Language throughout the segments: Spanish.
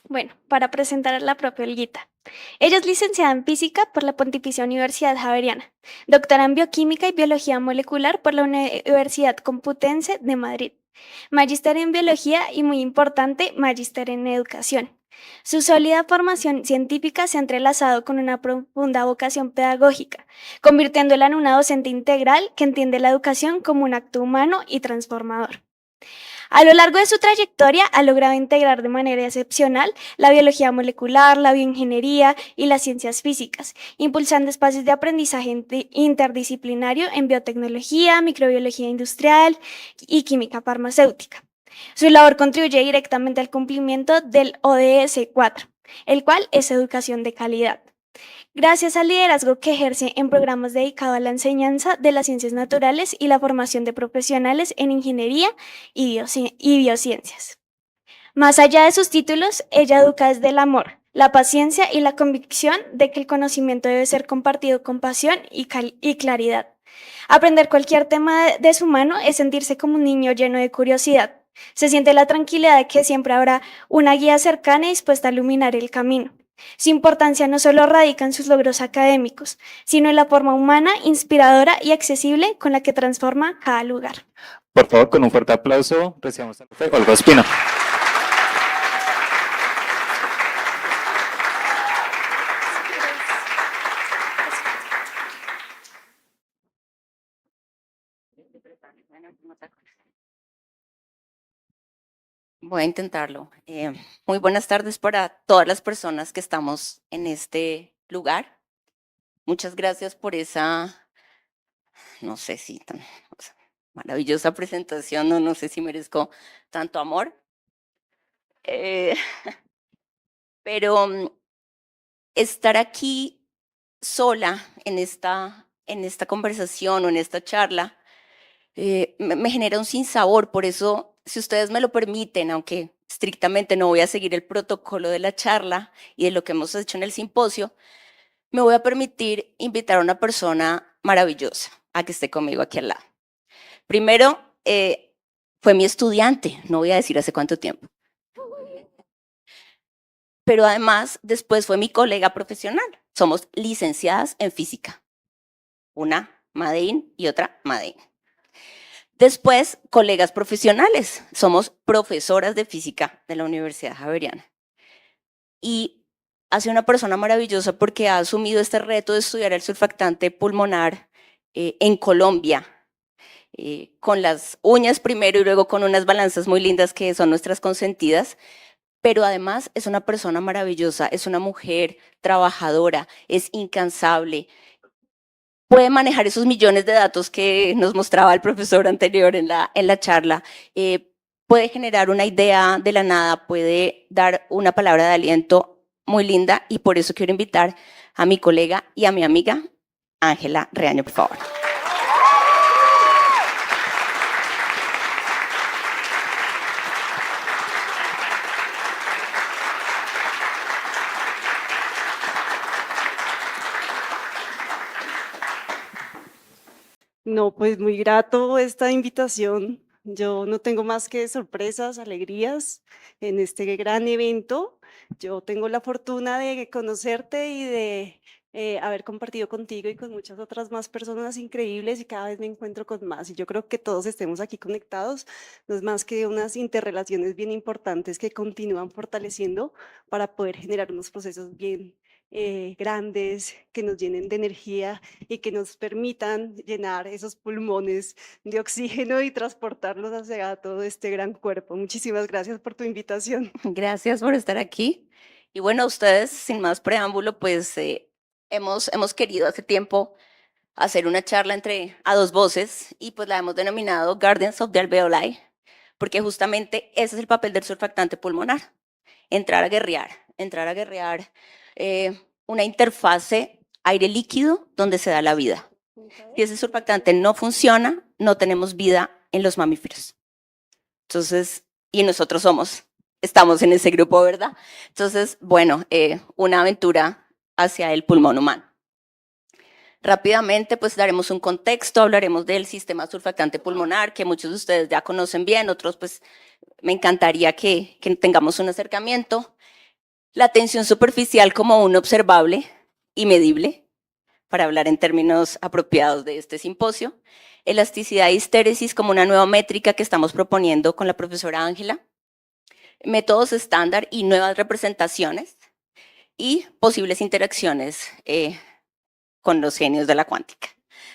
Bueno, para presentar a la propia Olguita. Ella es licenciada en Física por la Pontificia Universidad Javeriana, doctora en Bioquímica y Biología Molecular por la Universidad Complutense de Madrid, magíster en Biología y, muy importante, magíster en Educación. Su sólida formación científica se ha entrelazado con una profunda vocación pedagógica, convirtiéndola en una docente integral que entiende la educación como un acto humano y transformador. A lo largo de su trayectoria ha logrado integrar de manera excepcional la biología molecular, la bioingeniería y las ciencias físicas, impulsando espacios de aprendizaje interdisciplinario en biotecnología, microbiología industrial y química farmacéutica. Su labor contribuye directamente al cumplimiento del ODS 4, el cual es educación de calidad. Gracias al liderazgo que ejerce en programas dedicados a la enseñanza de las ciencias naturales y la formación de profesionales en ingeniería y biociencias. Más allá de sus títulos, ella educa desde el amor, la paciencia y la convicción de que el conocimiento debe ser compartido con pasión y claridad. Aprender cualquier tema de su mano es sentirse como un niño lleno de curiosidad. Se siente la tranquilidad de que siempre habrá una guía cercana y dispuesta a iluminar el camino. Su importancia no solo radica en sus logros académicos, sino en la forma humana, inspiradora y accesible con la que transforma cada lugar. Por favor, con un fuerte aplauso, recibamos a Olga Ospina. Voy a intentarlo. Muy buenas tardes para todas las personas que estamos en este lugar. Muchas gracias por esa, no sé si tan maravillosa presentación, no sé si merezco tanto amor. Pero estar aquí sola en esta conversación o en esta charla me genera un sinsabor. Por eso, si ustedes me lo permiten, aunque estrictamente no voy a seguir el protocolo de la charla y de lo que hemos hecho en el simposio, me voy a permitir invitar a una persona maravillosa a que esté conmigo aquí al lado. Primero, fue mi estudiante, no voy a decir hace cuánto tiempo, pero además después fue mi colega profesional. Somos licenciadas en física, una Madein y otra Madein. Después, colegas profesionales, somos profesoras de física de la Universidad Javeriana. Y ha sido una persona maravillosa porque ha asumido este reto de estudiar el surfactante pulmonar en Colombia, con las uñas primero y luego con unas balanzas muy lindas que son nuestras consentidas, pero además es una persona maravillosa, es una mujer trabajadora, es incansable, puede manejar esos millones de datos que nos mostraba el profesor anterior en la charla, puede generar una idea de la nada, puede dar una palabra de aliento muy linda, y por eso quiero invitar a mi colega y a mi amiga Ángela Reaño, por favor. No, pues muy grato esta invitación. Yo no tengo más que sorpresas, alegrías en este gran evento. Yo tengo la fortuna de conocerte y de haber compartido contigo y con muchas otras más personas increíbles, y cada vez me encuentro con más. Y yo creo que todos estemos aquí conectados no es más que unas interrelaciones bien importantes que continúan fortaleciendo para poder generar unos procesos bien grandes, que nos llenen de energía y que nos permitan llenar esos pulmones de oxígeno y transportarlos hacia todo este gran cuerpo. Muchísimas gracias por tu invitación. Gracias por estar aquí. Y bueno, ustedes, sin más preámbulo, pues hemos querido hace tiempo hacer una charla a dos voces, y pues la hemos denominado Gardens of the Alveoli, porque justamente ese es el papel del surfactante pulmonar: entrar a guerrear una interfase aire líquido donde se da la vida. Si ese surfactante no funciona, no tenemos vida en los mamíferos. Entonces, y nosotros estamos en ese grupo, ¿verdad? Entonces, bueno, una aventura hacia el pulmón humano. Rápidamente, pues daremos un contexto, hablaremos del sistema surfactante pulmonar, que muchos de ustedes ya conocen bien, otros pues me encantaría que tengamos un acercamiento. La tensión superficial como un observable y medible, para hablar en términos apropiados de este simposio. Elasticidad y histéresis como una nueva métrica que estamos proponiendo con la profesora Ángela. Métodos estándar y nuevas representaciones. Y posibles interacciones con los genios de la cuántica.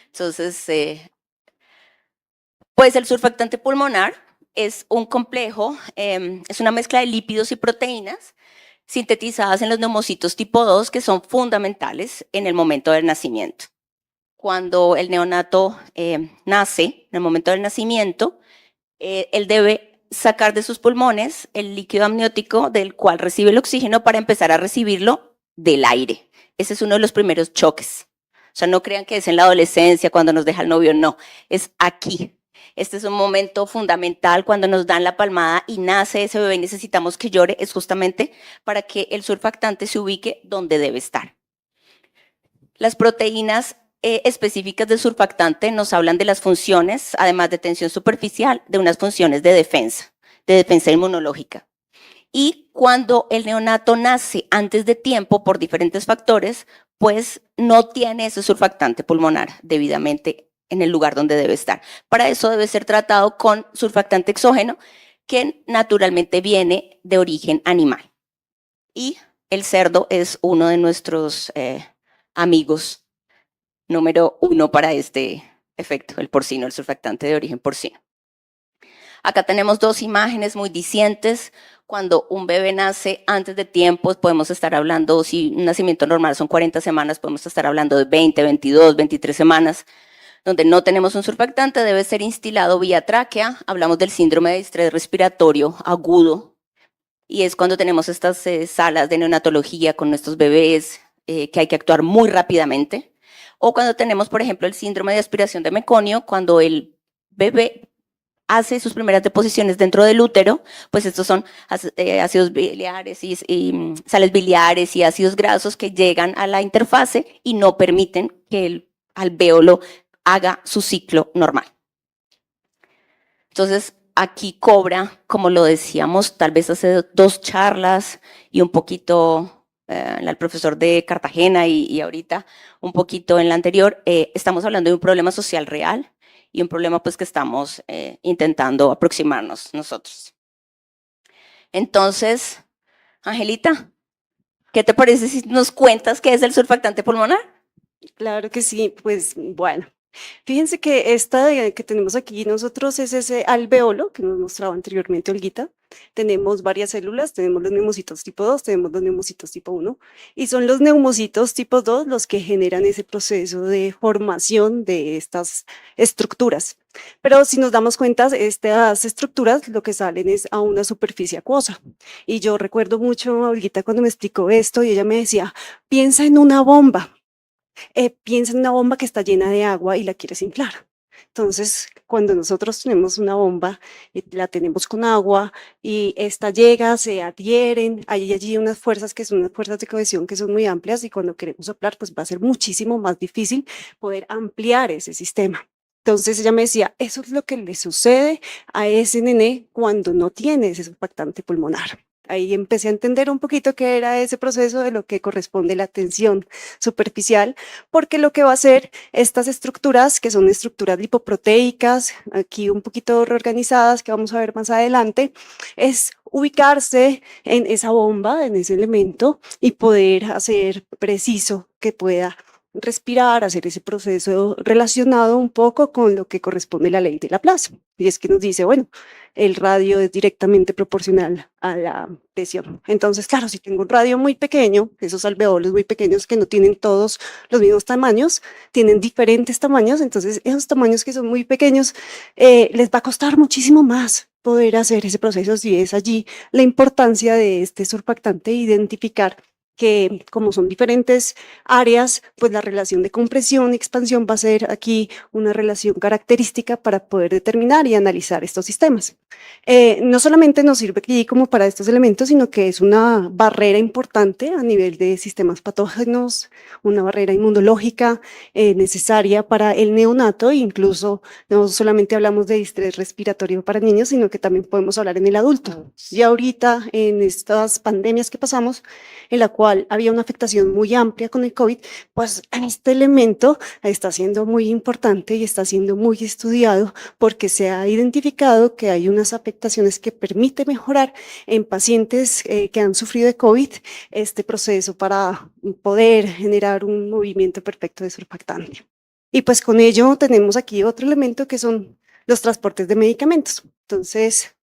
Entonces, pues el surfactante pulmonar es un complejo, es una mezcla de lípidos y proteínas sintetizadas en los neumocitos tipo 2 que son fundamentales en el momento del nacimiento. Cuando el neonato nace, en el momento del nacimiento, él debe sacar de sus pulmones el líquido amniótico del cual recibe el oxígeno para empezar a recibirlo del aire. Ese es uno de los primeros choques. O sea, no crean que es en la adolescencia cuando nos deja el novio, no, es aquí. Este es un momento fundamental cuando nos dan la palmada y nace ese bebé y necesitamos que llore, es justamente para que el surfactante se ubique donde debe estar. Las proteínas específicas del surfactante nos hablan de las funciones, además de tensión superficial, de unas funciones de defensa inmunológica. Y cuando el neonato nace antes de tiempo por diferentes factores, pues no tiene ese surfactante pulmonar debidamente en el lugar donde debe estar. Para eso debe ser tratado con surfactante exógeno, que naturalmente viene de origen animal. Y el cerdo es uno de nuestros amigos número 1 para este efecto, el porcino, el surfactante de origen porcino. Acá tenemos dos imágenes muy dicientes. Cuando un bebé nace antes de tiempo, podemos estar hablando, si un nacimiento normal son 40 semanas, podemos estar hablando de 20, 22, 23 semanas, donde no tenemos un surfactante, debe ser instilado vía tráquea. Hablamos del síndrome de distrés respiratorio agudo, y es cuando tenemos estas salas de neonatología con nuestros bebés, que hay que actuar muy rápidamente. O cuando tenemos, por ejemplo, el síndrome de aspiración de meconio, cuando el bebé hace sus primeras deposiciones dentro del útero, pues estos son ácidos biliares y sales biliares y ácidos grasos que llegan a la interfase y no permiten que el alvéolo haga su ciclo normal. Entonces, aquí cobra, como lo decíamos, tal vez hace 2 charlas y un poquito el profesor de Cartagena y ahorita un poquito en la anterior, estamos hablando de un problema social real y un problema pues que estamos intentando aproximarnos nosotros. Entonces, Angelita, ¿qué te parece si nos cuentas qué es el surfactante pulmonar? Claro que sí, pues bueno. Fíjense que esta que tenemos aquí nosotros es ese alveolo que nos mostraba anteriormente Olguita. Tenemos varias células, tenemos los neumocitos tipo 2, tenemos los neumocitos tipo 1 y son los neumocitos tipo 2 los que generan ese proceso de formación de estas estructuras. Pero si nos damos cuenta, estas estructuras lo que salen es a una superficie acuosa. Y yo recuerdo mucho a Olguita cuando me explicó esto y ella me decía, piensa en una bomba. Piensa en una bomba que está llena de agua y la quieres inflar. Entonces, cuando nosotros tenemos una bomba, la tenemos con agua y esta llega, se adhieren, hay allí unas fuerzas que son unas fuerzas de cohesión que son muy amplias y cuando queremos soplar, pues va a ser muchísimo más difícil poder ampliar ese sistema. Entonces ella me decía, eso es lo que le sucede a ese nené cuando no tiene ese surfactante pulmonar. Ahí empecé a entender un poquito qué era ese proceso de lo que corresponde la tensión superficial, porque lo que va a hacer estas estructuras, que son estructuras lipoproteicas, aquí un poquito reorganizadas, que vamos a ver más adelante, es ubicarse en esa bomba, en ese elemento, y poder hacer preciso que pueda respirar, hacer ese proceso relacionado un poco con lo que corresponde a la ley de Laplace. Y es que nos dice, bueno, el radio es directamente proporcional a la presión. Entonces, claro, si tengo un radio muy pequeño, esos alveolos muy pequeños que no tienen todos los mismos tamaños, tienen diferentes tamaños, entonces esos tamaños que son muy pequeños, les va a costar muchísimo más poder hacer ese proceso, si es allí la importancia de este surfactante, identificar que como son diferentes áreas, pues la relación de compresión y expansión va a ser aquí una relación característica para poder determinar y analizar estos sistemas. No solamente nos sirve aquí como para estos elementos, sino que es una barrera importante a nivel de sistemas patógenos, una barrera inmunológica necesaria para el neonato, e incluso no solamente hablamos de estrés respiratorio para niños, sino que también podemos hablar en el adulto. Y ahorita en estas pandemias que pasamos, en la cual había una afectación muy amplia con el COVID, pues este elemento está siendo muy importante y está siendo muy estudiado porque se ha identificado que hay unas afectaciones que permiten mejorar en pacientes que han sufrido de COVID este proceso para poder generar un movimiento perfecto de surfactante. Y pues con ello tenemos aquí otro elemento que son los transportes de medicamentos. Entonces,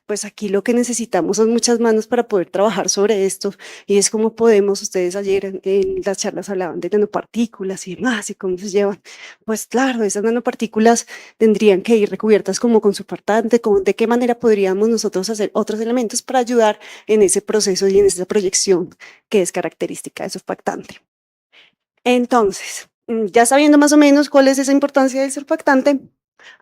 pues aquí lo que necesitamos son muchas manos para poder trabajar sobre esto y es como podemos, ustedes ayer en las charlas hablaban de nanopartículas y demás y cómo se llevan, pues claro, esas nanopartículas tendrían que ir recubiertas como con surfactante, de qué manera podríamos nosotros hacer otros elementos para ayudar en ese proceso y en esa proyección que es característica de surfactante. Entonces, ya sabiendo más o menos cuál es esa importancia del surfactante,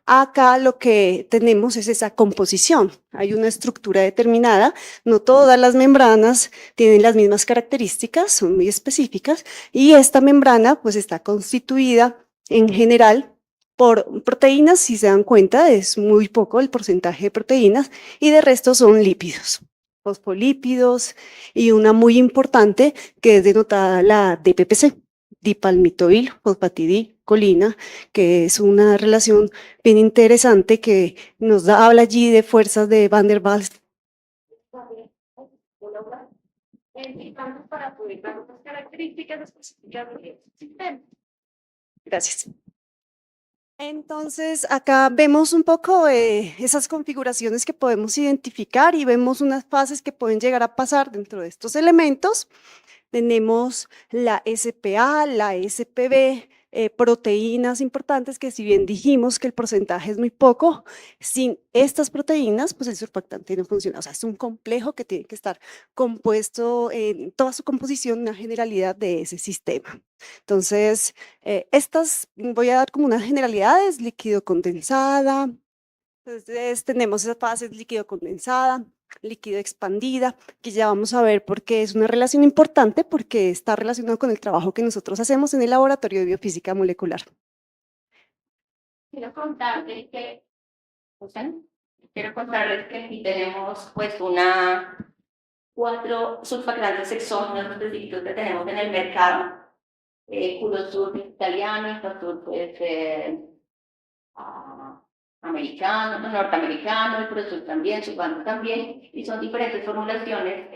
acá lo que tenemos es esa composición. Hay una estructura determinada, no todas las membranas tienen las mismas características, son muy específicas, y esta membrana pues está constituida en general por proteínas, si se dan cuenta, es muy poco el porcentaje de proteínas, y de resto son lípidos, fosfolípidos, y una muy importante que es denotada la DPPC, dipalmitoil fosfatidilcolina, que es una relación bien interesante que nos habla allí de fuerzas de Van der Waals. Para poder dar unas características específicas del sistema. Gracias. Entonces, acá vemos un poco esas configuraciones que podemos identificar y vemos unas fases que pueden llegar a pasar dentro de estos elementos. Tenemos la SPA, la SPB, proteínas importantes que si bien dijimos que el porcentaje es muy poco, sin estas proteínas, pues el surfactante no funciona. O sea, es un complejo que tiene que estar compuesto en toda su composición, una generalidad de ese sistema. Entonces, voy a dar como unas generalidades, líquido condensada. Entonces, tenemos esas fases líquido condensada, líquido expandida, que ya vamos a ver por qué es una relación importante, porque está relacionado con el trabajo que nosotros hacemos en el laboratorio de biofísica molecular. Quiero contarles que, ¿escuchan? Quiero contarles que aquí tenemos pues 4 surfactantes exógenos específicos que tenemos en el mercado. Curosur italiano, Infasur pues americano, norteamericano, el Curosur también, Sulfano también, y son diferentes formulaciones,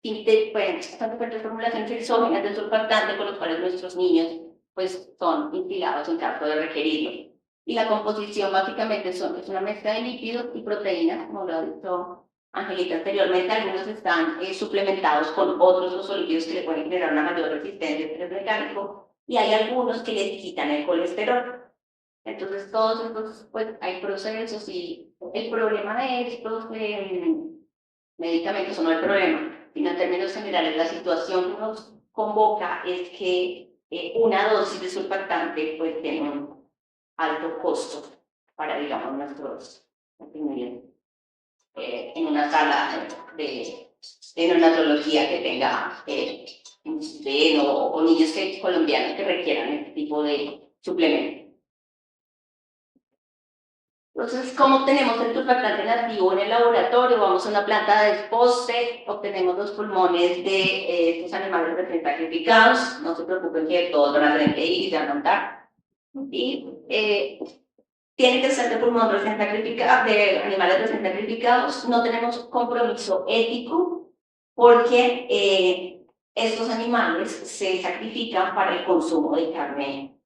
son diferentes formulaciones exógenas de surfactante con los cuales nuestros niños pues son instilados en caso de requerirlo. Y la composición básicamente es una mezcla de lípidos y proteínas, como lo ha dicho Angelita anteriormente. Algunos están suplementados con otros fosfolípidos que le pueden generar una mayor resistencia al estrés mecánico, y hay algunos que les quitan el colesterol. Entonces, todos estos, pues, hay procesos, y el problema de estos medicamentos, o no el problema, sino en términos generales, la situación que nos convoca es que una dosis de surfactante pues tiene un alto costo para, digamos, nuestros en una sala de neonatología que tenga o niños colombianos que requieran este tipo de suplementos. Entonces, ¿cómo obtenemos el surfactante nativo en el laboratorio? Vamos a una planta de desposte, obtenemos los pulmones de estos animales recién sacrificados. No se preocupen que todos van a tener que ir y a montar. Y tiene que ser de pulmón recién sacrificado, de animales recién sacrificados. No tenemos compromiso ético porque estos animales se sacrifican para el consumo de carne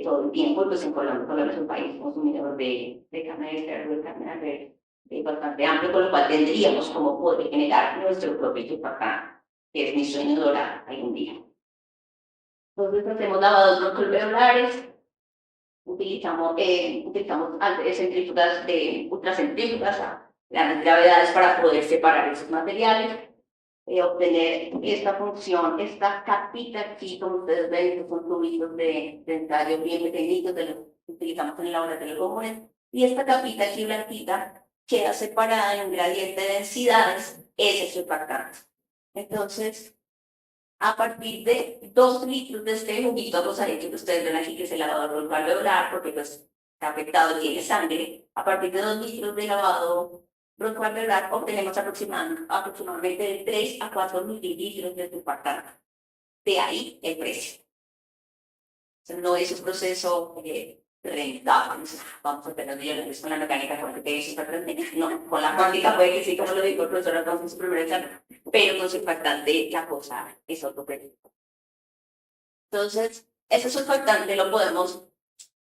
todo el tiempo. Pues en Colombia es un país consumidor de carne de cerdo, de carne de res bastante amplio, con lo cual tendríamos como poder generar nuestro propio surfactante, que es mi sueño dorado algún día. Entonces hacemos lavados broncoalveolares, utilizamos centrífugas de ultracentrífugas a grandes gravedades para poder separar esos materiales. obtener esta función, esta capita aquí, como ustedes ven, que son tubitos de ensayo bien pequeñitos de los que utilizamos en el laboratorio comunes, y esta capita aquí blanquita queda separada en un gradiente de densidades, ese es su surfactante. Entonces, a partir de 2 litros de este juguito rosadito que ustedes ven aquí, que es el lavado alveolar, porque pues está afectado y tiene sangre, a partir de 2 litros de lavado broncoalveolar obtenemos aproximadamente de 3 a 4 mililitros de surfactante. De ahí el precio. O sea, no es un proceso rentable. Vamos a tener millones con la mecánica cuántica y eso está aprendiendo. No, con la cuántica puede que sí, como lo dijo el profesor Alfonso en su primera charla, pero con surfactante la cosa es otro precio. Entonces, ese surfactante lo podemos,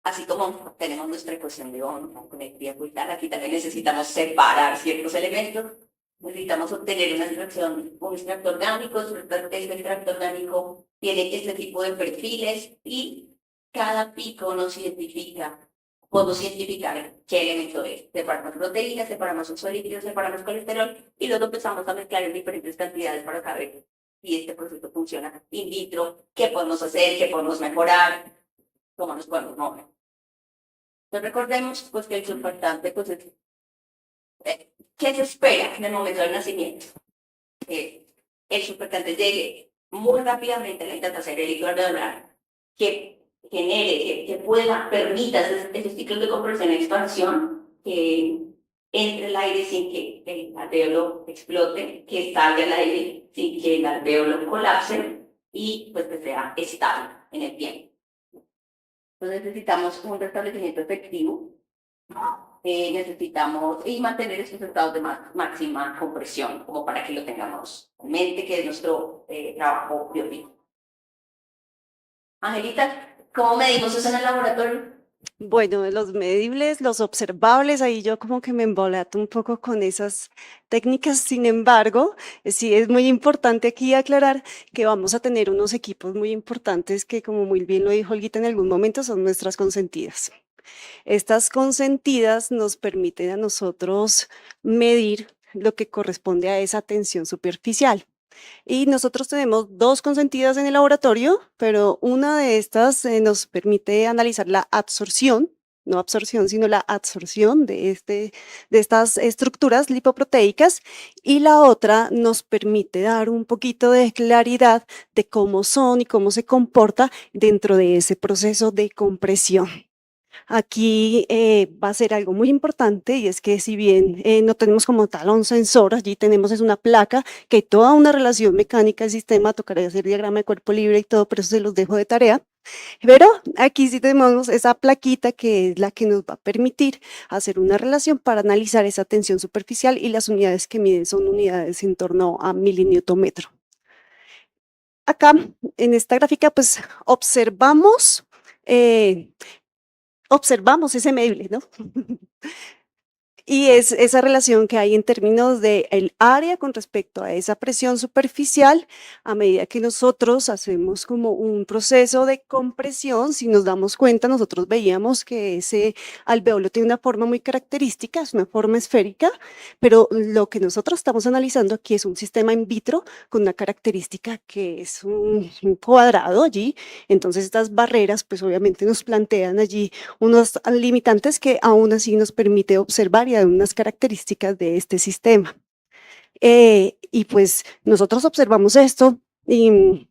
así como tenemos nuestra ecuación de Ohm con energía oculta, aquí también necesitamos separar ciertos elementos. Necesitamos obtener una extracción, un extracto orgánico. Este extracto orgánico tiene este tipo de perfiles y cada pico nos identifica, podemos identificar qué elemento es. Separamos proteínas, separamos fosfolípidos, separamos colesterol y luego empezamos a mezclar en diferentes cantidades para saber si este proceso funciona in vitro, qué podemos hacer, qué podemos mejorar, cómo nos podemos mover. Entonces recordemos pues, que el surfactante pues, es ¿qué se espera en el momento del nacimiento? El surfactante llegue muy rápidamente a la intentación del líquido alveolar, que genere, que pueda, permita esos ciclos de compresión y expansión, que entre el aire sin que el alveolo explote, que salga el aire sin que el alveolo colapse y pues que sea estable en el tiempo. Entonces necesitamos un restablecimiento efectivo. Necesitamos y mantener estos estados de máxima compresión, como para que lo tengamos en mente, que es nuestro trabajo biológico. Angelita, ¿cómo medimos eso en el laboratorio? Bueno, los medibles, los observables, ahí yo como que me embolato un poco con esas técnicas. Sin embargo, sí es muy importante aquí aclarar que vamos a tener unos equipos muy importantes que, como muy bien lo dijo Olguita en algún momento, son nuestras consentidas. Estas consentidas nos permiten a nosotros medir lo que corresponde a esa tensión superficial. Y nosotros tenemos 2 consentidas en el laboratorio, pero una de estas nos permite analizar la absorción, no absorción, sino la adsorción de estas estructuras lipoproteicas, y la otra nos permite dar un poquito de claridad de cómo son y cómo se comporta dentro de ese proceso de compresión. Aquí va a ser algo muy importante y es que si bien no tenemos como tal un sensor, allí tenemos es una placa que hay toda una relación mecánica del sistema, tocaré hacer diagrama de cuerpo libre y todo, pero eso se los dejo de tarea. Pero aquí sí tenemos esa plaquita que es la que nos va a permitir hacer una relación para analizar esa tensión superficial y las unidades que miden son unidades en torno a miliniutómetro. Acá en esta gráfica pues observamos ese medible, ¿no? Y es esa relación que hay en términos del área con respecto a esa presión superficial. A medida que nosotros hacemos como un proceso de compresión, si nos damos cuenta, nosotros veíamos que ese alveolo tiene una forma muy característica, es una forma esférica, pero lo que nosotros estamos analizando aquí es un sistema in vitro con una característica que es un cuadrado allí. Entonces estas barreras pues obviamente nos plantean allí unos limitantes que aún así nos permite observar y dar unas características de este sistema. Y pues nosotros observamos esto y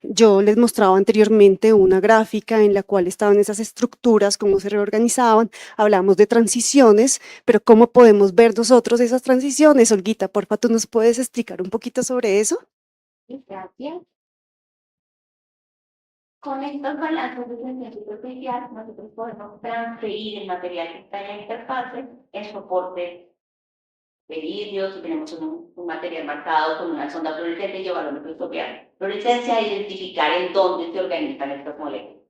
yo les mostraba anteriormente una gráfica en la cual estaban esas estructuras, cómo se reorganizaban, hablamos de transiciones, pero ¿cómo podemos ver nosotros esas transiciones? Olguita, porfa, ¿tú nos puedes explicar un poquito sobre eso? Gracias. Con estos balances de tensión superficial, nosotros podemos transferir el material que está en la interfase en soporte de vidrio. Si tenemos un material marcado con una sonda fluorescente, llevarlo a microscopía fluorescencia e identificar en dónde se organizan estas moléculas.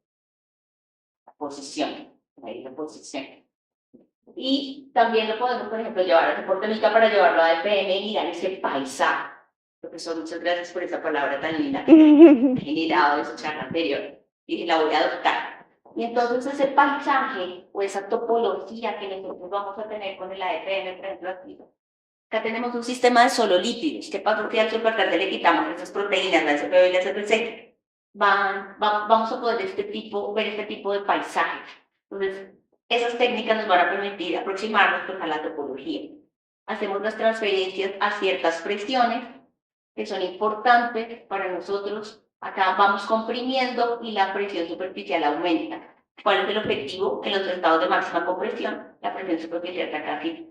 La posición, la posición. Y también lo podemos, por ejemplo, llevar a soporte MICA para llevarlo a EPM y mirar ese paisaje. Profesor, muchas gracias por esa palabra tan linda que ha generado de su charla anterior y la voy a adoptar. Y entonces ese paisaje o esa topología que nosotros vamos a tener con el AFM, por ejemplo, aquí, Acá tenemos un sistema de solo lípidos. ¿Qué pasa si al surfactante le quitamos esas proteínas, la SPB y la SPC? Vamos a poder ver este tipo de paisajes. Entonces, esas técnicas nos van a permitir aproximarnos pues, a la topología. Hacemos las transferencias a ciertas presiones que son importantes para nosotros. Acá vamos comprimiendo y la presión superficial aumenta. ¿Cuál es el objetivo? En los estados de máxima compresión, la presión superficial está casi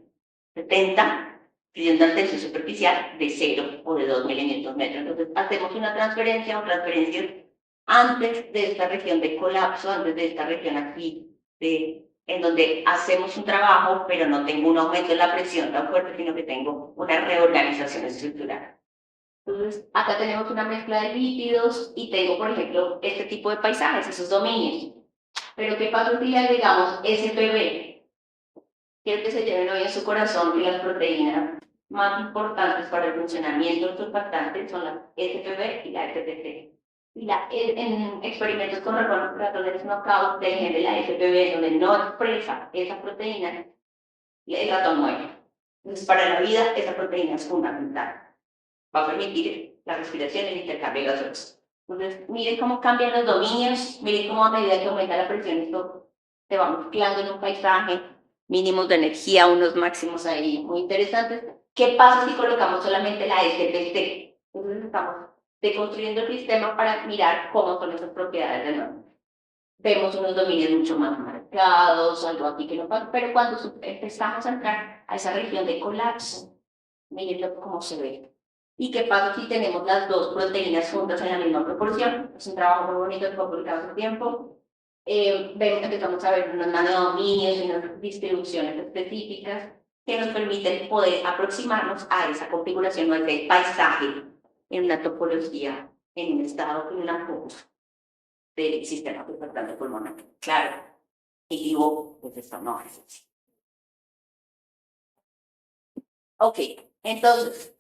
70, pidiendo una tensión superficial de 0 o de 2 milímetros. Entonces, hacemos una transferencia o transferencias antes de esta región de colapso, antes de esta región aquí, en donde hacemos un trabajo, pero no tengo un aumento en la presión tan fuerte, sino que tengo una reorganización estructural. Entonces, acá tenemos una mezcla de lípidos y tengo, por ejemplo, este tipo de paisajes, esos dominios. Pero ¿qué pasa si le agregamos SPB? Quiero que se lleven hoy en su corazón que las proteínas más importantes para el funcionamiento del surfactante son la SPB y la SPC. En experimentos con ratones knockout del gen de la SPB, donde no expresa esa proteína, el ratón muere. Entonces, para la vida, esa proteína es fundamental. Va a permitir la respiración y el intercambio gaseoso. Entonces, miren cómo cambian los dominios, miren cómo a medida que aumenta la presión, esto se va mezclando en un paisaje, mínimos de energía, unos máximos ahí muy interesantes. ¿Qué pasa si colocamos solamente la SPC? Entonces, estamos deconstruyendo el sistema para mirar cómo son esas propiedades de nuevo. Vemos unos dominios mucho más marcados, algo aquí que no pasa, pero cuando empezamos a entrar a esa región de colapso, miren cómo se ve. ¿Y qué pasa si tenemos las dos proteínas juntas en la misma proporción? Es un trabajo muy bonito que fue publicado hace tiempo. Empezamos a ver unos nanodominios y unas distribuciones específicas que nos permiten poder aproximarnos a esa configuración o a ese paisaje en una topología, en un estado, en una foto del sistema surfactante pulmonar. Claro, y digo, pues esto no es así. Ok, entonces,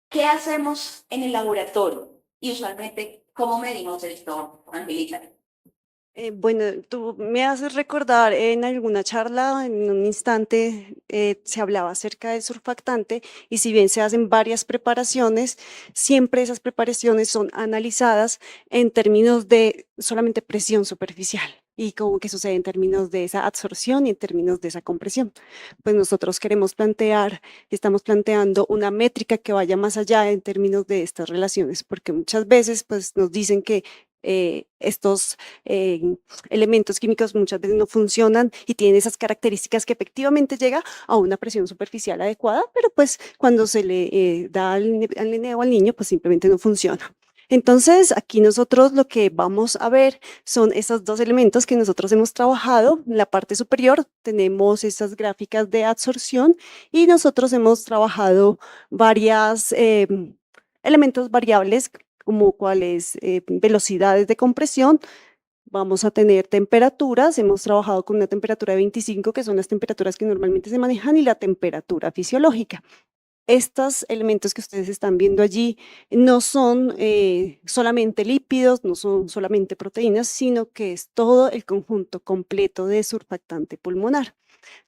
¿qué hacemos en el laboratorio? Y usualmente, ¿cómo medimos esto, Angelita? Bueno, tú me haces recordar en alguna charla, en un instante, se hablaba acerca del surfactante y si bien se hacen varias preparaciones, siempre esas preparaciones son analizadas en términos de solamente presión superficial y como que sucede en términos de esa absorción y en términos de esa compresión. Pues nosotros queremos estamos planteando una métrica que vaya más allá en términos de estas relaciones, porque muchas veces pues nos dicen que estos elementos químicos muchas veces no funcionan y tienen esas características que efectivamente llega a una presión superficial adecuada, pero pues cuando se le da al nene o al niño pues simplemente no funciona. Entonces, aquí nosotros lo que vamos a ver son esos dos elementos que nosotros hemos trabajado. En la parte superior tenemos esas gráficas de absorción y nosotros hemos trabajado varios elementos variables como cuáles velocidades de compresión. Vamos a tener temperaturas, hemos trabajado con una temperatura de 25, que son las temperaturas que normalmente se manejan, y la temperatura fisiológica. Estos elementos que ustedes están viendo allí no son solamente lípidos, no son solamente proteínas, sino que es todo el conjunto completo de surfactante pulmonar.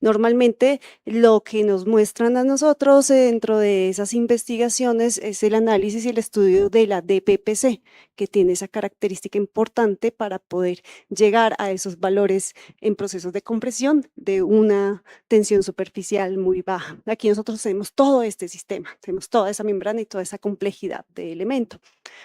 Normalmente lo que nos muestran a nosotros dentro de esas investigaciones es el análisis y el estudio de la DPPC, que tiene esa característica importante para poder llegar a esos valores en procesos de compresión de una tensión superficial muy baja. Aquí nosotros tenemos todo este sistema, tenemos toda esa membrana y toda esa complejidad de elemento.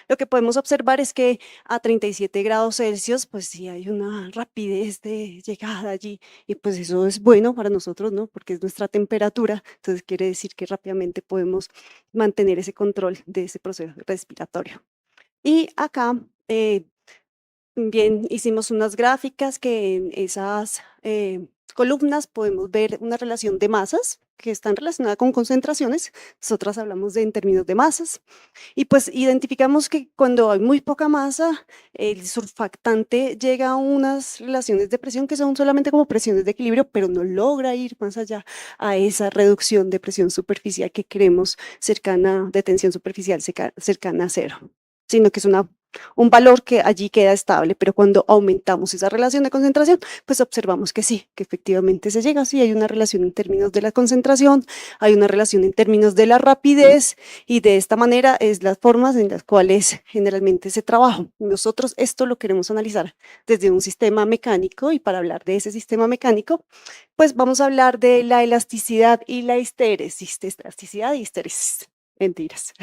Lo que podemos observar es que a 37 grados Celsius, pues sí hay una rapidez de llegada allí y pues eso es bueno para nosotros, ¿no? Porque es nuestra temperatura, entonces quiere decir que rápidamente podemos mantener ese control de ese proceso respiratorio. Y acá bien hicimos unas gráficas que en esas columnas podemos ver una relación de masas que están relacionadas con concentraciones. Nosotras hablamos en términos de masas y pues identificamos que cuando hay muy poca masa, el surfactante llega a unas relaciones de presión que son solamente como presiones de equilibrio, pero no logra ir más allá a esa reducción de presión superficial que queremos cercana, de tensión superficial cercana a cero, sino que es una un valor que allí queda estable, pero cuando aumentamos esa relación de concentración, pues observamos que sí, que efectivamente se llega, sí, hay una relación en términos de la concentración, hay una relación en términos de la rapidez y de esta manera es las formas en las cuales generalmente se trabaja. Nosotros esto lo queremos analizar desde un sistema mecánico y para hablar de ese sistema mecánico, pues vamos a hablar de la elasticidad y la histéresis, de elasticidad y histéresis. Mentiras.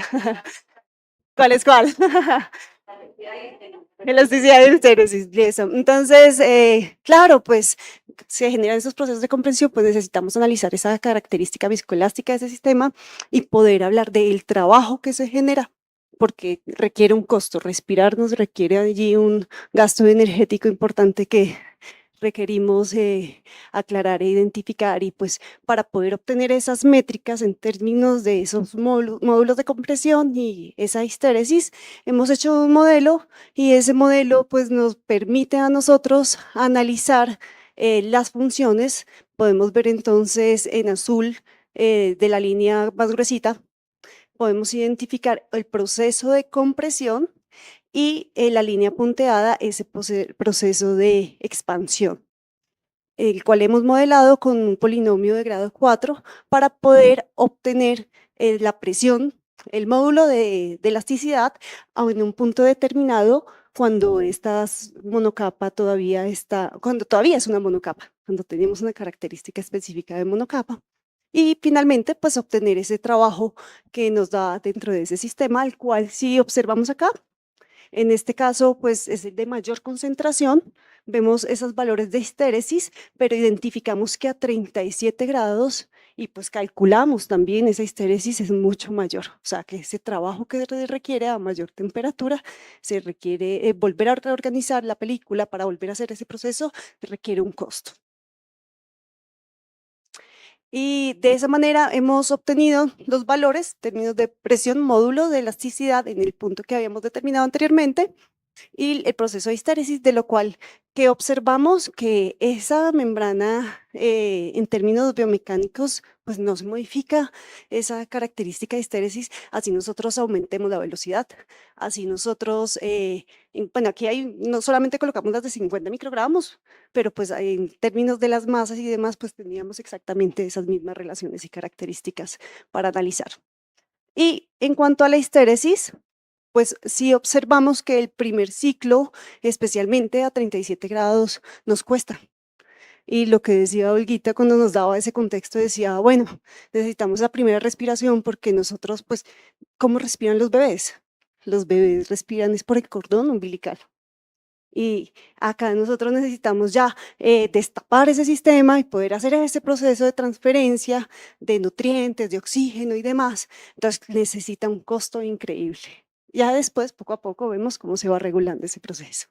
¿Cuál es cuál? Elasticidad y histéresis, eso. Entonces, claro, pues se generan esos procesos de comprensión, pues necesitamos analizar esa característica viscoelástica de ese sistema y poder hablar del trabajo que se genera, porque requiere un costo. Respirar nos requiere allí un gasto energético importante que requerimos aclarar e identificar y pues para poder obtener esas métricas en términos de esos módulos de compresión y esa histéresis, hemos hecho un modelo y ese modelo pues nos permite a nosotros analizar las funciones. Podemos ver entonces en azul de la línea más gruesita, podemos identificar el proceso de compresión y la línea punteada ese proceso de expansión, el cual hemos modelado con un polinomio de grado 4 para poder obtener la presión, el módulo de elasticidad en un punto determinado cuando esta monocapa todavía cuando todavía es una monocapa, cuando tenemos una característica específica de monocapa. Y finalmente, pues obtener ese trabajo que nos da dentro de ese sistema, el cual si observamos acá, en este caso, pues es el de mayor concentración. Vemos esos valores de histéresis, pero identificamos que a 37 grados y pues calculamos también esa histéresis es mucho mayor. O sea, que ese trabajo que requiere a mayor temperatura, se requiere volver a reorganizar la película para volver a hacer ese proceso, requiere un costo. Y de esa manera hemos obtenido los valores, términos de presión, módulo de elasticidad en el punto que habíamos determinado anteriormente y el proceso de histéresis, de lo cual que observamos que esa membrana en términos biomecánicos pues no se modifica esa característica de histéresis, así nosotros aumentemos la velocidad, así nosotros, bueno, aquí no solamente colocamos las de 50 microgramos, pero pues en términos de las masas y demás, pues teníamos exactamente esas mismas relaciones y características para analizar. Y en cuanto a la histéresis, pues sí observamos que el primer ciclo, especialmente a 37 grados, nos cuesta. Y lo que decía Olguita cuando nos daba ese contexto, decía, bueno, necesitamos la primera respiración porque nosotros, pues, ¿cómo respiran los bebés? Los bebés respiran es por el cordón umbilical. Y acá nosotros necesitamos ya destapar ese sistema y poder hacer ese proceso de transferencia de nutrientes, de oxígeno y demás. Entonces necesita un costo increíble. Ya después, poco a poco, vemos cómo se va regulando ese proceso.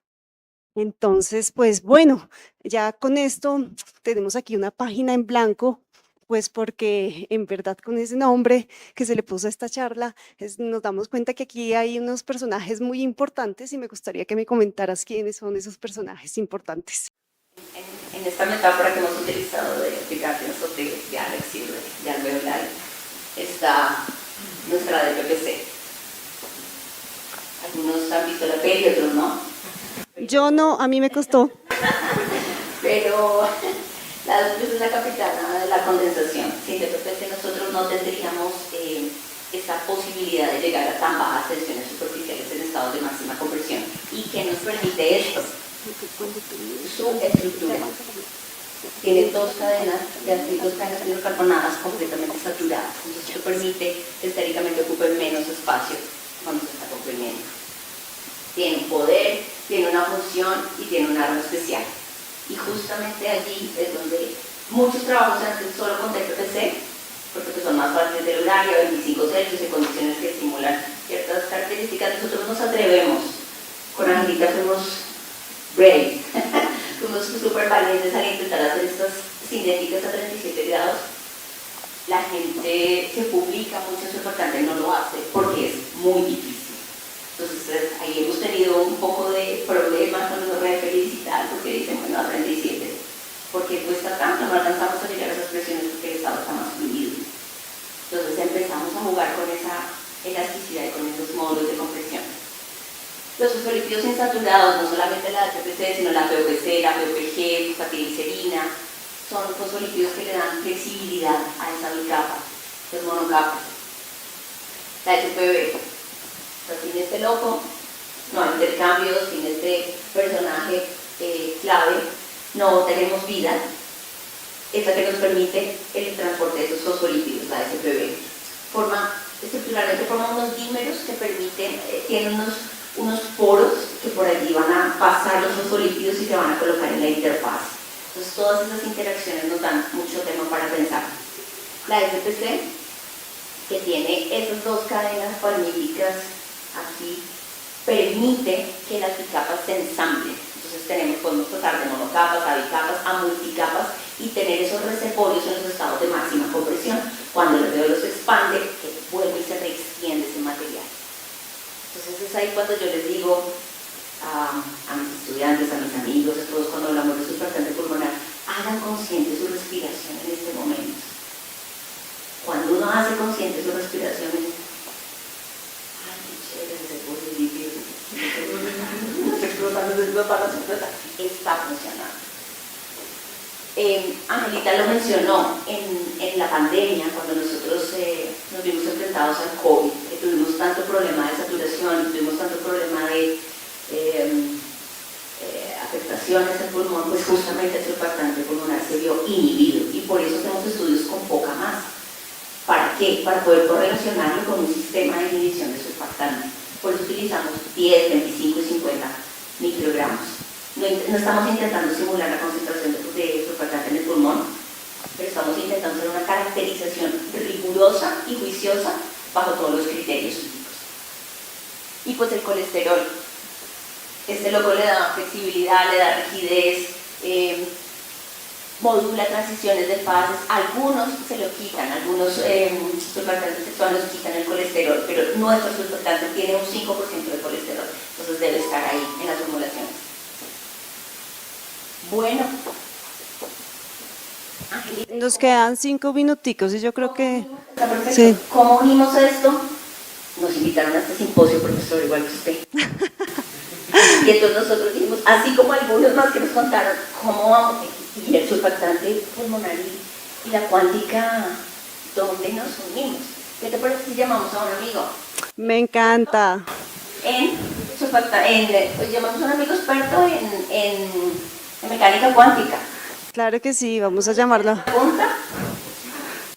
Entonces, pues bueno, ya con esto tenemos aquí una página en blanco, pues porque en verdad con ese nombre que se le puso a esta charla, nos damos cuenta que aquí hay unos personajes muy importantes y me gustaría que me comentaras quiénes son esos personajes importantes. En esta metáfora que hemos utilizado de aplicaciones de Alex y de alveolar, está nuestra DPPC. Algunos han visto la peli, otros no. Yo no, a mí me costó. Pero la DPPC es la capitana de la condensación. Sin DPPC nosotros no tendríamos esa posibilidad de llegar a tan bajas tensiones superficiales en estados de máxima compresión. ¿Y qué nos permite esto? Su estructura. Tiene dos cadenas hidrocarbonadas completamente saturadas. Entonces esto permite que estéricamente ocupen menos espacio cuando se está comprimiendo. Tiene un poder, tiene una función y tiene un arma especial. Y justamente allí es donde muchos trabajos se hacen solo con DPPC, porque son más fáciles de lograr, y a 25 Celsius en condiciones que estimulan ciertas características. Nosotros nos atrevemos, con Angelita fuimos brave, fuimos súper valientes al intentar hacer estas cinéticas a 37 grados. La gente que publica mucho en surfactante no lo hace porque es muy difícil. Entonces ahí hemos tenido un poco de problemas con los referees y tal, porque dicen, bueno, a 37, porque cuesta tanto, no alcanzamos a llegar a esas presiones porque el estado está más fluido. Entonces empezamos a jugar con esa elasticidad y con esos módulos de compresión. Los fosfolípidos insaturados, no solamente la HPC, sino la POPC, la POPG, fosfatilicerina, son fosfolípidos que le dan flexibilidad a esa bicapa, los monocapas. La HPV, sin este loco, no hay intercambios, sin este personaje clave, no tenemos vida. Es la que nos permite el transporte de esos fosfolípidos, la HPV. Estructuralmente forma unos dímeros que permiten, tienen unos poros que por allí van a pasar los fosfolípidos y se van a colocar en la interfaz. Entonces todas esas interacciones nos dan mucho tema para pensar. La FPC, que tiene esas dos cadenas palmíticas aquí, permite que las bicapas se ensamblen. Entonces podemos pasar de monocapas a bicapas a multicapas y tener esos reservorios en los estados de máxima compresión. Cuando el alveolo se expande, que vuelve y se reextiende ese material. Entonces es ahí cuando yo les digo a mis estudiantes, a mis amigos, a todos cuando hablamos de surfactante pulmonar, hagan consciente su respiración en este momento. Cuando uno hace consciente su respiración, ay, qué chévere ese fosfolípido, está funcionando. Angelita lo mencionó en la pandemia, cuando nosotros nos vimos enfrentados al COVID, que tuvimos tanto problema de saturación, tuvimos tanto problema de afectaciones al pulmón, pues justamente el surfactante pulmonar se vio inhibido y por eso hacemos estudios con poca masa. ¿Para qué? Para poder correlacionarlo con un sistema de inhibición de surfactante. Por eso utilizamos 10, 25 y 50 microgramos. No estamos intentando simular la concentración de surfactante en el pulmón, pero estamos intentando hacer una caracterización rigurosa y juiciosa bajo todos los criterios físicos. Y pues el colesterol. Este loco le da flexibilidad, le da rigidez, modula transiciones de fases. Algunos se lo quitan, algunos surfactantes sexuales quitan el colesterol, pero nuestro surfactante tiene un 5% de colesterol, entonces debe estar ahí en las formulaciones. Bueno, Angelita, Nos quedan 5 minuticos y yo creo que está perfecto. sí. ¿Cómo unimos esto? Nos invitaron a este simposio, profesor, igual que usted. Y entonces nosotros dijimos, así como algunos más que nos contaron, cómo vamos, y el surfactante pulmonar y la cuántica, ¿dónde nos unimos? ¿Qué te parece si llamamos a un amigo? Me encanta. Pues llamamos a un amigo experto en mecánica cuántica. Claro que sí, vamos a llamarlo. ¿Punta?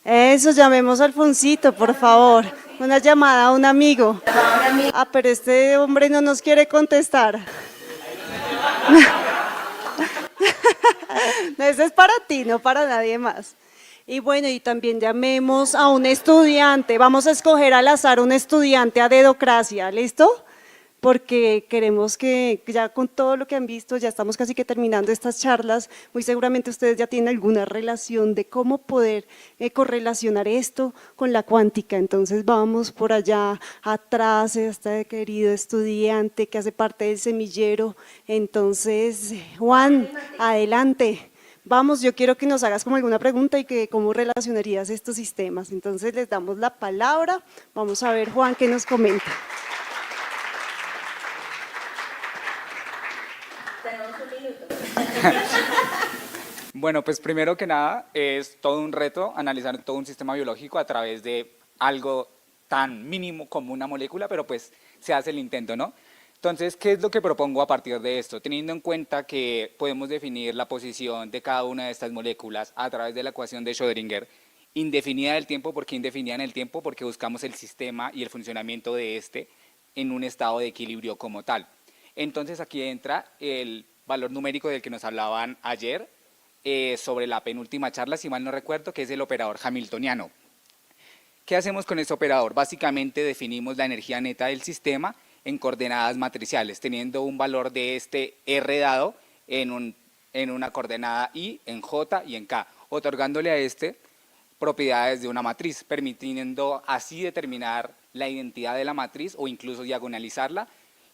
Eso, llamemos a Alfonsito, por favor. Una llamada a un amigo. Llamamos a un amigo. Ah, pero este hombre no nos quiere contestar. No, eso es para ti, no para nadie más. Y bueno, y también llamemos a un estudiante. Vamos a escoger al azar un estudiante a dedocracia, ¿listo? Porque queremos que ya con todo lo que han visto, ya estamos casi que terminando estas charlas, muy seguramente ustedes ya tienen alguna relación de cómo poder correlacionar esto con la cuántica. Entonces vamos por allá atrás, este querido estudiante que hace parte del semillero. Entonces, Juan, adelante. Vamos, yo quiero que nos hagas como alguna pregunta y que cómo relacionarías estos sistemas. Entonces les damos la palabra. Vamos a ver, Juan, qué nos comenta. Bueno, pues primero que nada es todo un reto analizar todo un sistema biológico a través de algo tan mínimo como una molécula, pero pues se hace el intento, ¿no? Entonces, ¿qué es lo que propongo a partir de esto? Teniendo en cuenta que podemos definir la posición de cada una de estas moléculas a través de la ecuación de Schrödinger, indefinida del tiempo. ¿Por qué indefinida en el tiempo? Porque buscamos el sistema y el funcionamiento de este en un estado de equilibrio como tal. Entonces aquí entra el valor numérico del que nos hablaban ayer sobre la penúltima charla, si mal no recuerdo, que es el operador hamiltoniano. ¿Qué hacemos con este operador? Básicamente definimos la energía neta del sistema en coordenadas matriciales, teniendo un valor de este R dado en una coordenada I, en J y en K, otorgándole a este propiedades de una matriz, permitiendo así determinar la identidad de la matriz o incluso diagonalizarla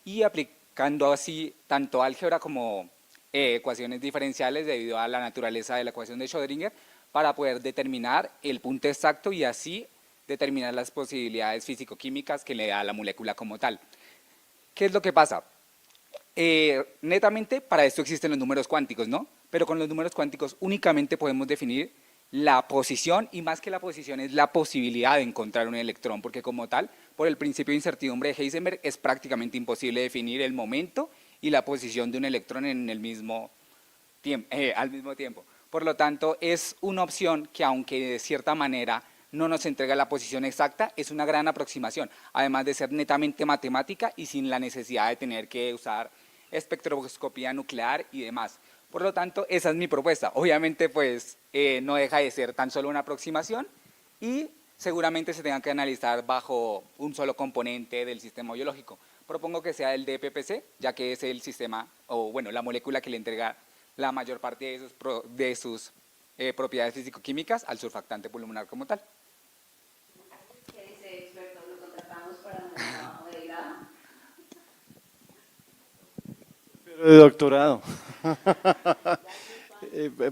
y aplicando así tanto álgebra como ecuaciones diferenciales debido a la naturaleza de la ecuación de Schrödinger para poder determinar el punto exacto y así determinar las posibilidades físico-químicas que le da a la molécula como tal. ¿Qué es lo que pasa? Netamente, para esto existen los números cuánticos, ¿no? Pero con los números cuánticos únicamente podemos definir la posición, y más que la posición es la posibilidad de encontrar un electrón, porque como tal, por el principio de incertidumbre de Heisenberg, es prácticamente imposible definir el momento y la posición de un electrón en el mismo tiempo, al mismo tiempo. Por lo tanto, es una opción que, aunque de cierta manera no nos entrega la posición exacta, es una gran aproximación, además de ser netamente matemática y sin la necesidad de tener que usar espectroscopía nuclear y demás. Por lo tanto, esa es mi propuesta. Obviamente, pues, no deja de ser tan solo una aproximación y seguramente se tenga que analizar bajo un solo componente del sistema biológico. Propongo que sea el DPPC, ya que es el sistema, o bueno, la molécula que le entrega la mayor parte de sus propiedades físico-químicas al surfactante pulmonar como tal. ¿Qué dice experto? ¿Lo contratamos para un trabajo de grado? Pero de doctorado.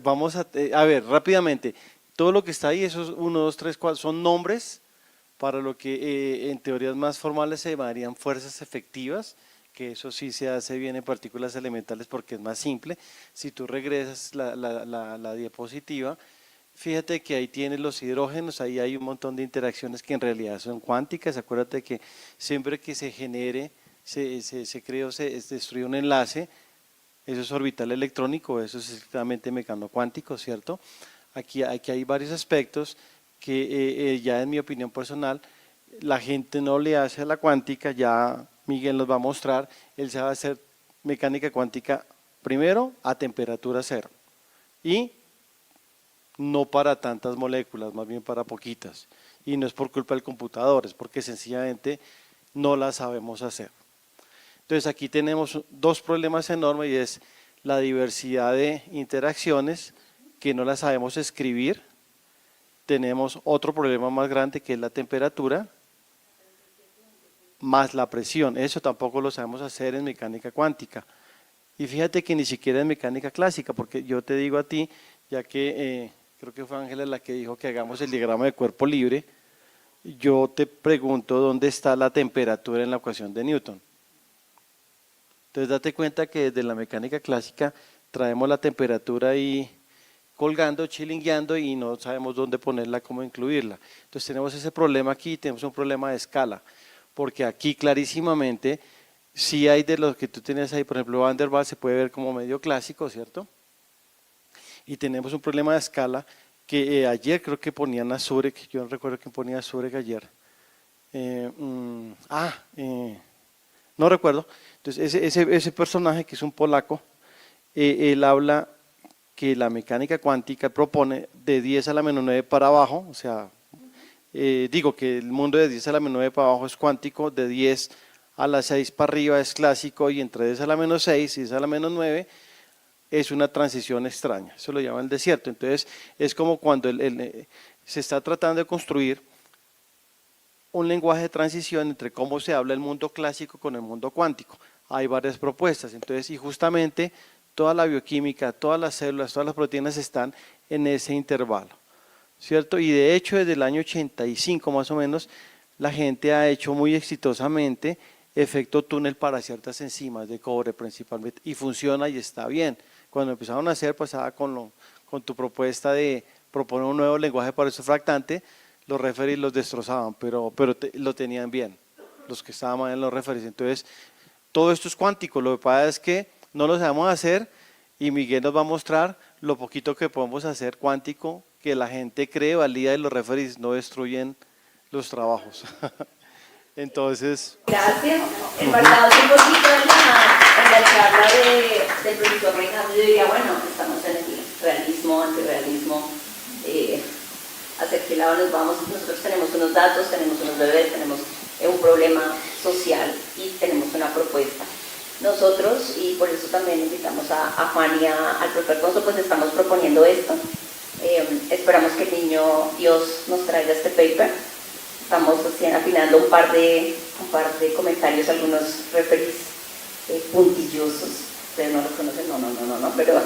Vamos a ver, rápidamente. Todo lo que está ahí, esos 1, 2, 3, 4, son nombres para lo que en teorías más formales se llamarían fuerzas efectivas, que eso sí se hace bien en partículas elementales porque es más simple. Si tú regresas la diapositiva, fíjate que ahí tienes los hidrógenos, ahí hay un montón de interacciones que en realidad son cuánticas. Acuérdate que siempre que se genere, se crea o se destruye un enlace, eso es orbital electrónico, eso es estrictamente mecano cuántico, ¿cierto? Aquí hay varios aspectos que ya en mi opinión personal, la gente no le hace a la cuántica, ya Miguel nos va a mostrar, él se va a hacer mecánica cuántica primero a temperatura cero y no para tantas moléculas, más bien para poquitas, y no es por culpa del computador, es porque sencillamente no la sabemos hacer. Entonces aquí tenemos dos problemas enormes y es la diversidad de interacciones que no las sabemos escribir. Tenemos otro problema más grande que es la temperatura más la presión. Eso tampoco lo sabemos hacer en mecánica cuántica. Y fíjate que ni siquiera en mecánica clásica, porque yo te digo a ti, ya que creo que fue Ángela la que dijo que hagamos el diagrama de cuerpo libre, yo te pregunto dónde está la temperatura en la ecuación de Newton. Entonces date cuenta que desde la mecánica clásica traemos la temperatura ahí colgando, chilingueando y no sabemos dónde ponerla, cómo incluirla. Entonces tenemos ese problema aquí, tenemos un problema de escala, porque aquí clarísimamente sí hay de los que tú tienes ahí, por ejemplo Van der Waals se puede ver como medio clásico, ¿cierto? Y tenemos un problema de escala que ayer creo que ponían a Zurek, yo no recuerdo quién ponía a Zurek ayer. No recuerdo. Entonces ese personaje que es un polaco, él habla que la mecánica cuántica propone de 10 a la menos 9 para abajo, o sea, digo que el mundo de 10 a la menos 9 para abajo es cuántico, de 10 a la 6 para arriba es clásico y entre 10 a la menos 6 y 10 a la menos 9 es una transición extraña, eso lo llaman el desierto. Entonces es como cuando se está tratando de construir un lenguaje de transición entre cómo se habla el mundo clásico con el mundo cuántico. Hay varias propuestas, entonces, y justamente toda la bioquímica, todas las células, todas las proteínas están en ese intervalo, ¿cierto? Y de hecho desde el año 85 más o menos, la gente ha hecho muy exitosamente efecto túnel para ciertas enzimas de cobre principalmente, y funciona y está bien. Cuando empezaron a hacer, pasaba con tu propuesta de proponer un nuevo lenguaje para el surfactante, los referees los destrozaban, pero lo tenían bien, los que estaban mal en los referees. Entonces, todo esto es cuántico, lo que pasa es que no lo sabemos hacer y Miguel nos va a mostrar lo poquito que podemos hacer cuántico, que la gente cree, valida y los referees no destruyen los trabajos. Entonces… Gracias. Enmarcados un poquito en la charla del profesor Reinaldo, yo diría, bueno, estamos en el realismo, antirrealismo, hacia qué lado nos vamos. Nosotros tenemos unos datos, tenemos unos bebés, tenemos un problema social y tenemos una propuesta. Nosotros, y por eso también invitamos a Juan y al profesor Alfonso, pues estamos proponiendo esto. Esperamos que el niño Dios nos traiga este paper. Estamos afinando un par de comentarios, algunos referees puntillosos. Ustedes no los conocen, no, pero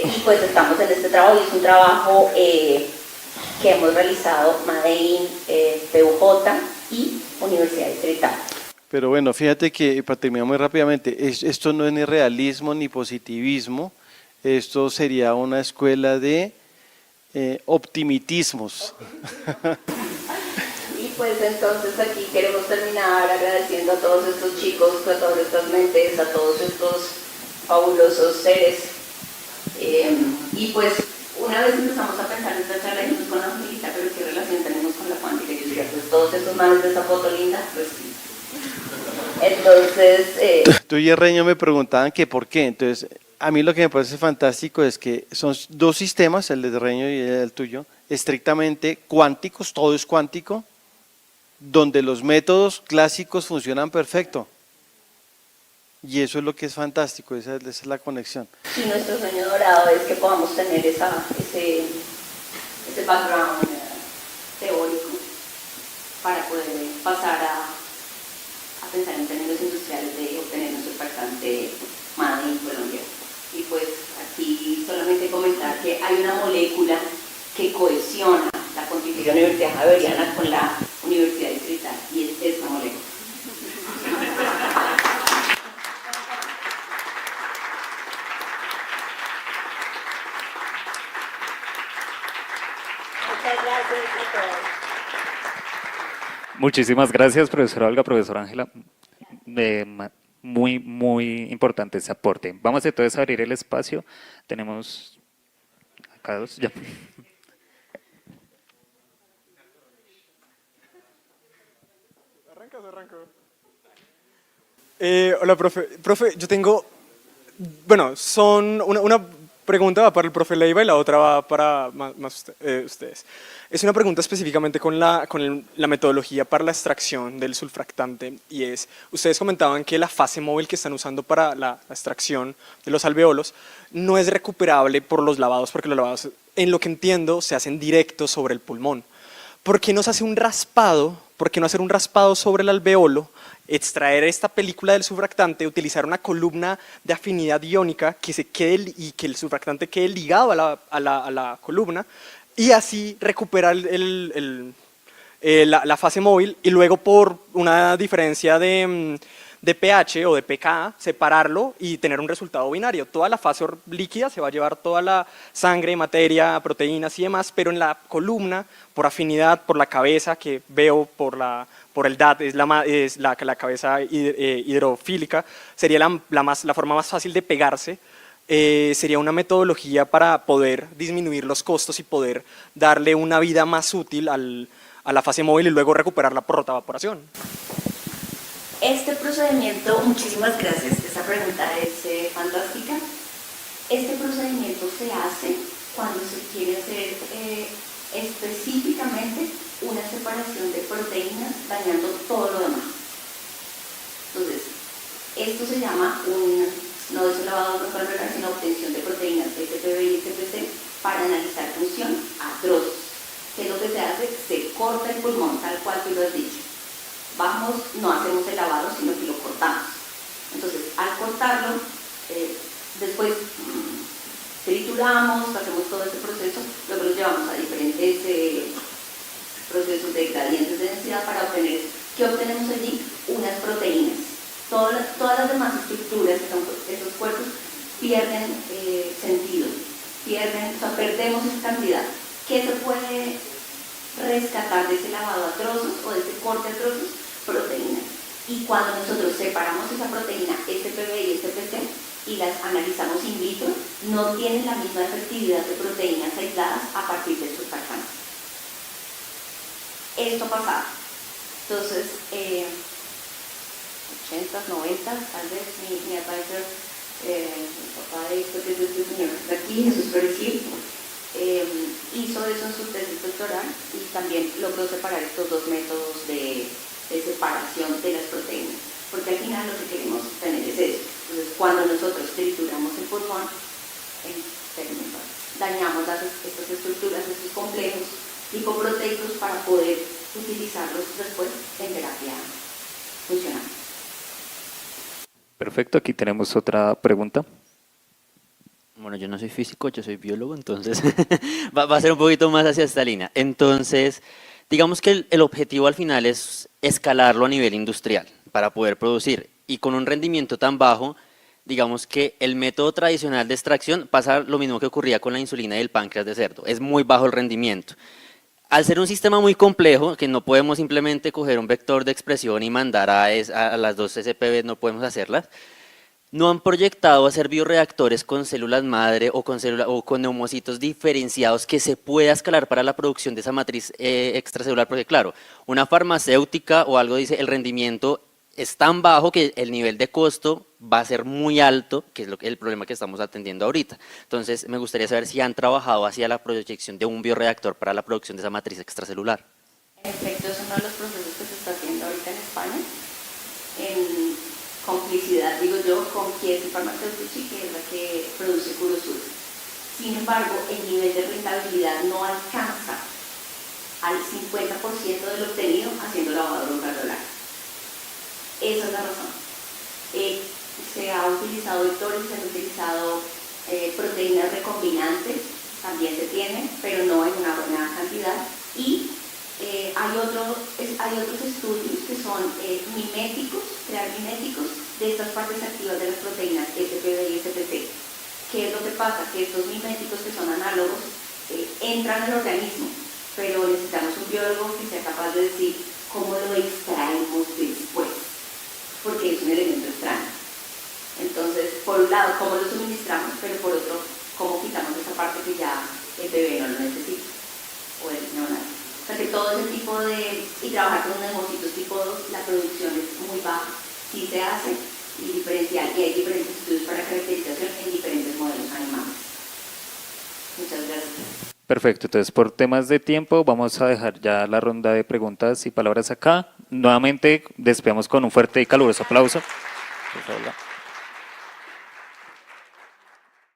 y pues estamos en este trabajo y es un trabajo que hemos realizado Madein, PUJ y Universidad Distrital. Pero bueno, fíjate que, para terminar muy rápidamente, esto no es ni realismo ni positivismo, esto sería una escuela de optimitismos. Y pues entonces aquí queremos terminar agradeciendo a todos estos chicos, a todas estas mentes, a todos estos fabulosos seres. Y pues una vez empezamos a pensar en esta charla dijimos con Angelita, pero ¿qué relación tenemos con la cuántica? Y yo decía, pues todos estos manes de esa foto linda, pues sí. Entonces… Tú y el Reño me preguntaban que por qué, entonces a mí lo que me parece fantástico es que son dos sistemas, el de Reño y el tuyo, estrictamente cuánticos, todo es cuántico, donde los métodos clásicos funcionan perfecto. Y eso es lo que es fantástico, esa es la conexión. Y nuestro sueño dorado es que podamos tener ese background teórico para poder pasar a pensar en términos industriales de obtener un surfactante Made in Colombia. Y pues aquí solamente comentar que hay una molécula que cohesiona la Pontificia Universidad Javeriana con la Universidad Distrital y es esta molécula. Muchas gracias a todos. Muchísimas gracias, profesora Olga, profesora Ángela. Muy, muy importante ese aporte. Vamos entonces a abrir el espacio. Tenemos acá dos, ya. Hola, profe. Profe, yo tengo, bueno, son una pregunta va para el profe Leiva y la otra va para ustedes. Es una pregunta específicamente con la metodología para la extracción del surfactante y es, ustedes comentaban que la fase móvil que están usando para la extracción de los alveolos no es recuperable por los lavados, porque los lavados, en lo que entiendo, se hacen directos sobre el pulmón. ¿Por qué no se hace un raspado? ¿Por qué no hacer un raspado sobre el alveolo, extraer esta película del surfactante, utilizar una columna de afinidad iónica que se quede y que el surfactante quede ligado a la columna y así recuperar la fase móvil y luego por una diferencia de pH o de pK separarlo y tener un resultado binario? Toda la fase líquida se va a llevar toda la sangre, materia, proteínas y demás, pero en la columna, por afinidad, por la cabeza que veo por el DAT, es la cabeza hidrofílica, sería la forma más fácil de pegarse. Sería una metodología para poder disminuir los costos y poder darle una vida más útil a la fase móvil y luego recuperarla por rotaevaporación. Este procedimiento, muchísimas gracias, esa pregunta es fantástica. Este procedimiento se hace cuando se quiere hacer específicamente una separación de proteínas dañando todo lo demás. Entonces, esto se llama no es un lavado convencional, sino obtención de proteínas SPB y SPC para analizar función a trozos. ¿Qué es lo que se hace? Se corta el pulmón, tal cual tú lo has dicho. No hacemos el lavado, sino que lo cortamos. Entonces, al cortarlo, después trituramos, hacemos todo ese proceso, luego lo llevamos a diferentes procesos de gradientes de densidad para obtener, ¿qué obtenemos allí? Unas proteínas. Todas las demás estructuras, esos cuerpos, pierden sentido, perdemos esa cantidad. ¿Qué se puede rescatar de ese lavado a trozos o de ese corte a trozos? Proteínas. Y cuando nosotros separamos esa proteína SPB y SPC y las analizamos in vitro, no tienen la misma efectividad de proteínas aisladas a partir del surfactante. Esto pasaba. Entonces, 80s, 90s, tal vez mi advisor, el papá de esto, que es este señor que está aquí, Jesús Perejil, hizo eso en su tesis doctoral y también logró separar estos dos métodos de separación de las proteínas, porque al final lo que queremos tener es eso. Entonces, cuando nosotros trituramos el pulmón, dañamos estas estructuras, estos complejos lipoproteicos para poder utilizarlos después en terapia funcional. Perfecto, aquí tenemos otra pregunta. Bueno, yo no soy físico, yo soy biólogo, entonces va a ser un poquito más hacia esta línea. Entonces, digamos que el objetivo al final es escalarlo a nivel industrial. para poder producir. Y con un rendimiento tan bajo, digamos que el método tradicional de extracción pasa lo mismo que ocurría con la insulina y el páncreas de cerdo. Es muy bajo el rendimiento. Al ser un sistema muy complejo, que no podemos simplemente coger un vector de expresión y mandar a las dos SPB, no podemos hacerlas, no han proyectado hacer bioreactores con células madre o con neumocitos diferenciados que se pueda escalar para la producción de esa matriz extracelular, porque claro, una farmacéutica o algo dice el rendimiento es tan bajo que el nivel de costo va a ser muy alto, que es el problema que estamos atendiendo ahorita. Entonces, me gustaría saber si han trabajado hacia la proyección de un bioreactor para la producción de esa matriz extracelular. En efecto, es uno de los procesos que se está haciendo ahorita en España, en complicidad, digo yo, con Chiesi Farmacéutica, que es la que produce Curosur. Sin embargo, el nivel de rentabilidad no alcanza al 50% de lo obtenido haciendo lavado local. Esa es la razón. Se ha utilizado vectores, se han utilizado proteínas recombinantes, también se tienen, pero no en una buena cantidad. Y hay otros estudios que son miméticos, crear miméticos de estas partes activas de las proteínas SPB y SPC. ¿Qué es lo que pasa? Que estos miméticos que son análogos entran al organismo, pero necesitamos un biólogo que sea capaz de decir cómo lo extraemos después, porque es un elemento extraño. Entonces, por un lado, cómo lo suministramos, pero por otro, cómo quitamos esa parte que ya el bebé no lo necesita, o el neonato. O sea, que todo ese tipo de, y trabajar con neumocitos tipo 2, la producción es muy baja, sí se hace, y diferencial, y hay diferentes estudios para caracterización en diferentes modelos animales. Muchas gracias. Perfecto, entonces por temas de tiempo vamos a dejar ya la ronda de preguntas y palabras acá. Nuevamente despedimos con un fuerte y caluroso aplauso. Por favor.